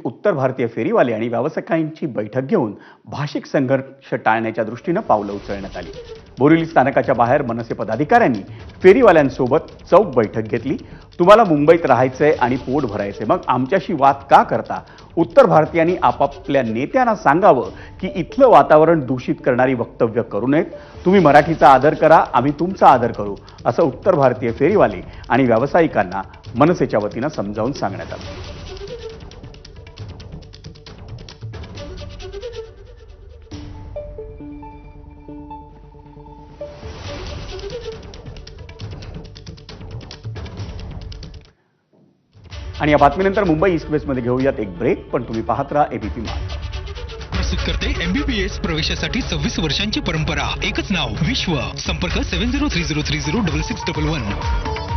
उत्तर भारतीय फेरीवाले आणि व्यावसायिकांची बैठक घेऊन भाषिक संघर्ष टाळण्याच्या दृष्टीनं पावलं उचलण्यात आली। बोरिवली स्थानकाच्या बाहेर मनसे पदाधिकाऱ्यांनी फेरीवाल्यांसोबत चौक बैठक घेतली। तुम्हाला मुंबईत राहायचंय आणि पोट भरायचंय, मग आमच्याशी वाद का करता? उत्तर भारतीयांनी आपापल्या नेत्यांना सांगावं की इथलं वातावरण दूषित करणारी वक्तव्य करू नयेत। तुम्ही मराठीचा आदर करा, आम्ही तुमचा आदर करू, असं उत्तर भारतीय फेरीवाले आणि व्यावसायिकांना मनसेच्या वतीनं समजावून सांगण्यात आलं। आणि या बातमीनंतर मुंबई ईस्ट वेस्टमध्ये घेऊयात एक ब्रेक, पण तुम्ही पाहत राहा एबीपी माझा। प्रस्तुत करते MBBS प्रवेशासाठी 26 वर्षांची परंपरा, एकच नाव विश्व। संपर्क 7030306611।